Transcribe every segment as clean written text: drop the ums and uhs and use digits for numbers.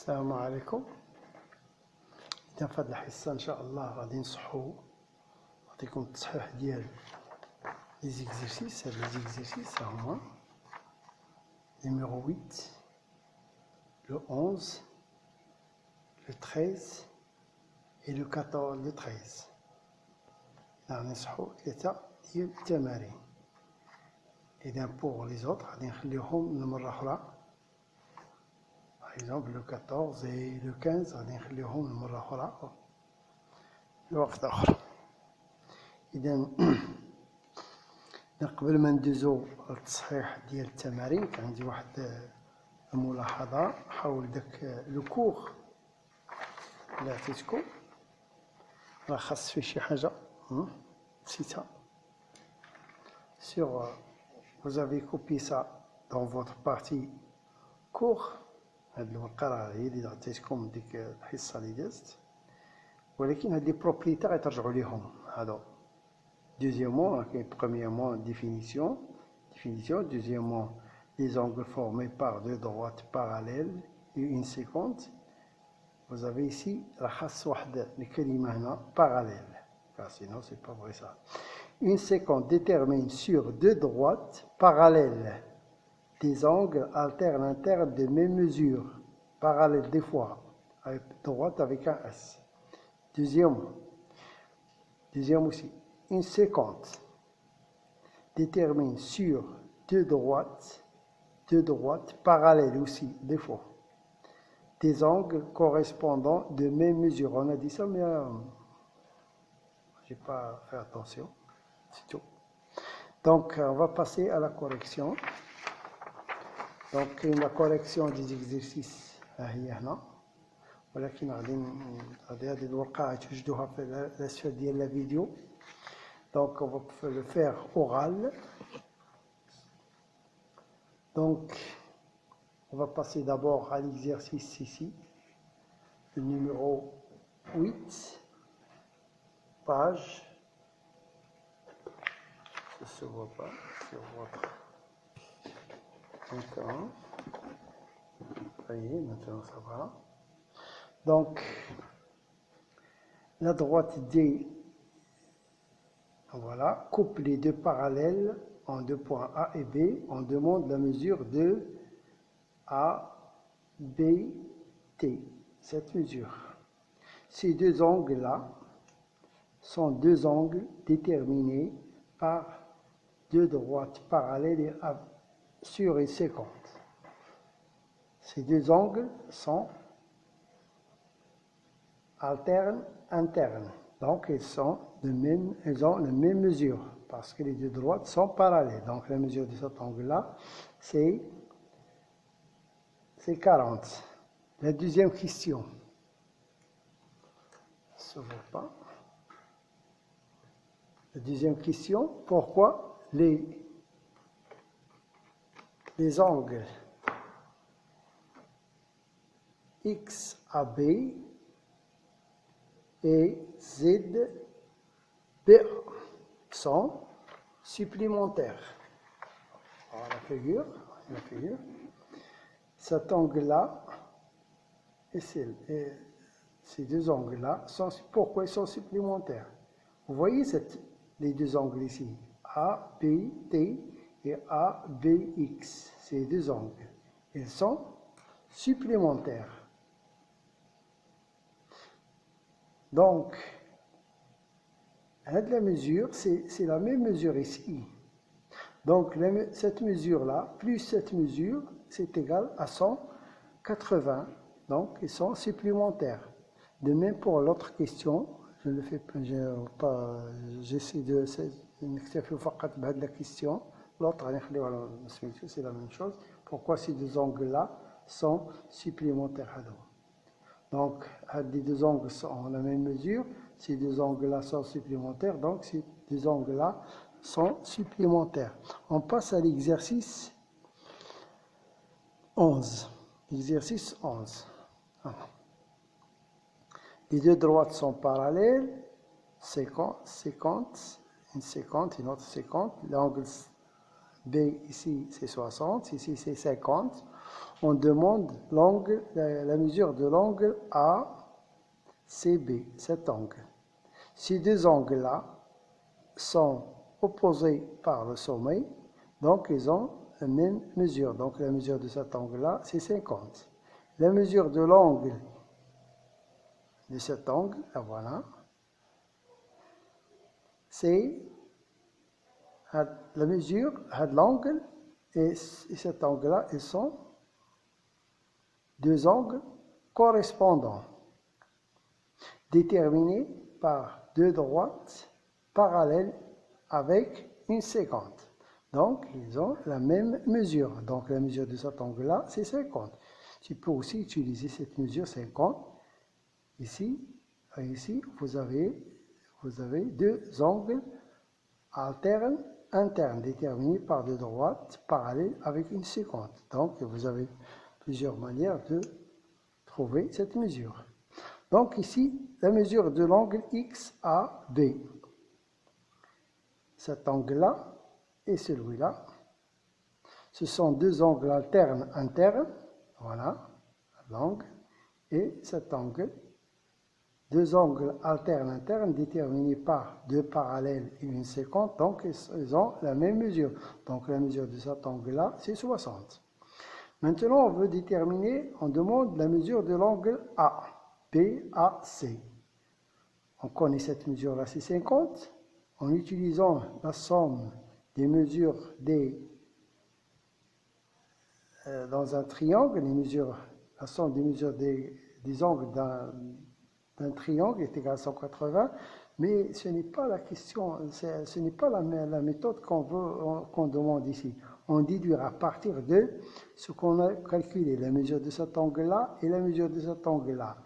السلام عليكم. إذا في هذه الحصة إن شاء الله غادي نصحو نعطيكم التصحيح ديال لي زيكزيرسيس. هاد لي زيكزيرسيس هما نيميرو 8 لو 11 لو 13 et لو 14 لو 13. غادي نصحو 3 ديال التمارين. إذا بوغ لي زوطر غادي نخليوهم لمرة أخرى. Par exemple, le 14 et le 15, غادي نخليوهم لمرة أخرى لوقت آخر. إذا قبل ما ندوزو التصحيح ديال التمارين كان عندي واحد الملاحظة حول داك لو كور اللي عطيتكم، راه خاص فيه شي حاجة نسيتها. Vous avez copié ça dans votre partie cours. هاد الورقة راه هي اللي عطيتكم ديك الحصة اللي دازت، ولكن هاد لي بروبريتي غيترجعوا ليهم هادو. دوزيامون كاين برومييرمون ديفينيسيون. دوزيامون les angles formés par deux droites parallèles et une séquente. Vous avez ici راه خاص واحد الكلمة هنا parallèle، sinon c'est pas vrai ça. Une séquente détermine sur deux droites parallèles des angles alternes internes de même mesure, parallèles des fois, avec droite avec un S. Deuxième aussi, une séquence détermine sur deux droites parallèles aussi, des fois, des angles correspondant de même mesure. On a dit ça, mais j'ai pas fait attention, c'est tout. Donc, on va passer à la correction. Donc, la correction des exercices هي هنا، ولكن غادي هذه الورقة توجدوها في الأسفل ديال لا فيديو. Donc, on va le faire oral. Donc, on va passer d'abord à l'exercice ici, le numéro 8, page. Ça ne se voit pas sur votre écran. Ça y est, maintenant ça va. Donc, la droite D, voilà, coupe les deux parallèles en deux points A et B. On demande la mesure de ABT, cette mesure. Ces deux angles-là sont deux angles déterminés par deux droites parallèles sur une séquence. Ces deux angles sont alternes, internes. Donc, ils ont la même mesure parce que les deux droites sont parallèles. Donc, la mesure de cet angle-là, c'est 40. La deuxième question. Ça ne se voit pas. La deuxième question, pourquoi les angles XAB et ZBA sont supplémentaires. Alors, la figure, cet angle-là et ces deux angles-là, pourquoi ils sont supplémentaires? Vous voyez les deux angles ici, ABT et ABX, ces deux angles, ils sont supplémentaires. Donc, la mesure, c'est la même mesure ici. Donc, cette mesure-là, plus cette mesure, c'est égal à 180. Donc, ils sont supplémentaires. De même pour l'autre question, je ne le fais pas, j'essaie de نكتفي فقط بهذه la question. L'autre, c'est la même chose. Pourquoi ces deux angles-là sont supplémentaires? Donc, les deux angles ont la même mesure. Ces deux angles-là sont supplémentaires. Donc, ces deux angles-là sont supplémentaires. On passe à l'exercice 11. Exercice 11. Les deux droites sont parallèles. Une séquente, une autre séquente. L'angle B ici, c'est 60. Ici, c'est 50. On demande l'angle, la mesure de l'angle ACB, cet angle. Ces deux angles-là sont opposés par le sommet, donc ils ont la même mesure. Donc la mesure de cet angle-là, c'est 50. La mesure de l'angle de cet angle, là voilà, c'est la mesure de l'angle et cet angle-là, ils sont deux angles correspondants, déterminés par deux droites parallèles avec une séquente. Donc, ils ont la même mesure. Donc, la mesure de cet angle-là, c'est 50. Tu peux aussi utiliser cette mesure 50. Ici, vous avez deux angles alternes internes déterminés par deux droites parallèles avec une séquente. Donc, vous avez plusieurs manières de trouver cette mesure. Donc, ici, la mesure de l'angle XAB. Cet angle-là et celui-là, ce sont deux angles alternes internes. Voilà, l'angle et cet angle. Deux angles alternes internes déterminés par deux parallèles et une séquente, donc ils ont la même mesure. Donc la mesure de cet angle-là, c'est 60. Maintenant, on veut déterminer, on demande la mesure de l'angle A, BAC. On connaît cette mesure-là, c'est 50. En utilisant la somme des mesures dans un triangle, la somme des mesures des angles d'un triangle est égale à 180, mais ce n'est pas la question, ce n'est pas la méthode qu'on demande ici. On déduit à partir de ce qu'on a calculé, la mesure de cet angle-là et la mesure de cet angle-là.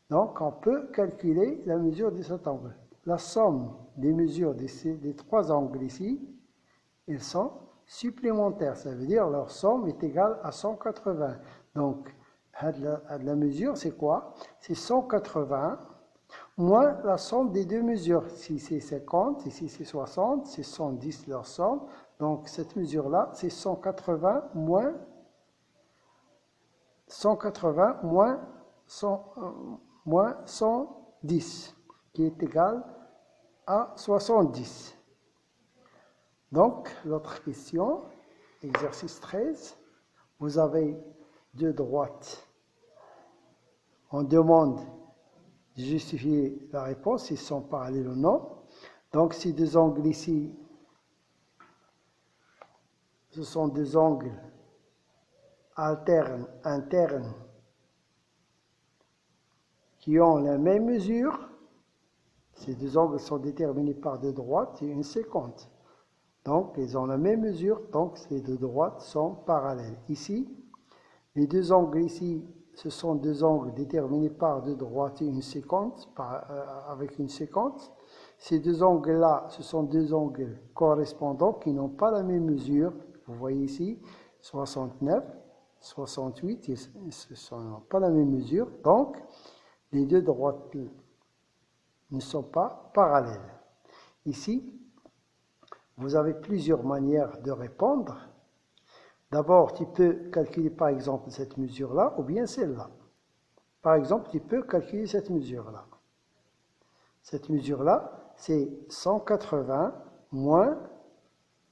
Donc, on peut calculer la mesure de cet angle. La somme des mesures des trois angles ici, ils sont supplémentaires. Ça veut dire leur somme est égale à 180. Donc, la mesure, c'est quoi? C'est 180 moins la somme des deux mesures. Ici, c'est 50, ici, c'est 60, c'est 110 leur somme. Donc, cette mesure-là, c'est 180 moins 110, qui est égal à 70. Donc, l'autre question, exercice 13, vous avez deux droites. On demande de justifier la réponse, s'ils sont parallèles ou non. Donc, ces deux angles ici, ce sont deux angles alternes, internes, qui ont la même mesure. Ces deux angles sont déterminés par deux droites et une séquente. Donc, ils ont la même mesure, donc ces deux droites sont parallèles. Ici, les deux angles ici, ce sont deux angles déterminés par deux droites et une séquente, avec une séquente. Ces deux angles-là, ce sont deux angles correspondants qui n'ont pas la même mesure. Vous voyez ici, 69, 68, ils n'ont pas la même mesure. Donc, les deux droites ne sont pas parallèles. Ici, vous avez plusieurs manières de répondre. D'abord, tu peux calculer par exemple cette mesure-là ou bien celle-là. Par exemple, tu peux calculer cette mesure-là. Cette mesure-là, c'est 180 moins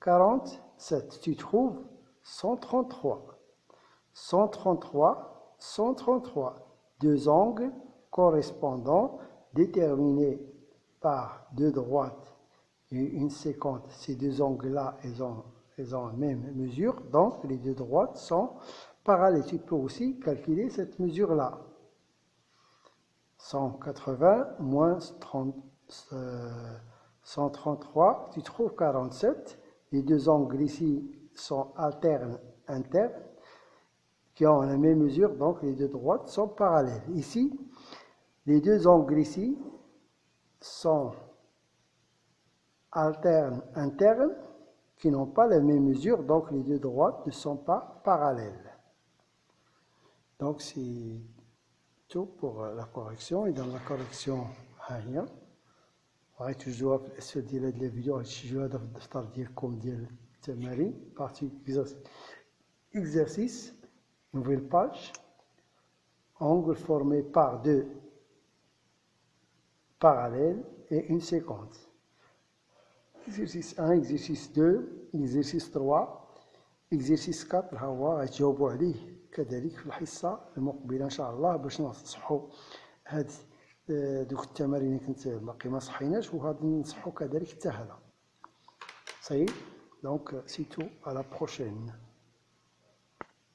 47. Tu trouves 133. 133, 133. Deux angles correspondants déterminés par deux droites et une séquente. Ces deux angles-là, ils ont la même mesure, donc les deux droites sont parallèles. Tu peux aussi calculer cette mesure-là. 180 moins 133, tu trouves 47. Les deux angles ici sont alternes, internes, qui ont la même mesure, donc les deux droites sont parallèles. Ici, les deux angles ici sont alternes, internes, qui n'ont pas la même mesure, donc les deux droites ne sont pas parallèles. Donc c'est tout pour la correction. Et dans la correction, toujours ce ديال هاد الفيديو هادشي هذا في الدفتر ديالكم ديال التمارين بارتي exercice nouvelle page, angle formé par deux parallèles et une séquence. Exercice 1, exercice 2, exercice 3, exercice 4 ها هو غتجاوبوا عليه كذلك في الحصة المقبلة إن شاء الله باش نصحوا هاد دوك التمارين اللي كنت باقي ما صحيناش وهاد نصحوا كذلك حتى هذا. صحيح. Donc c'est tout, à la prochaine.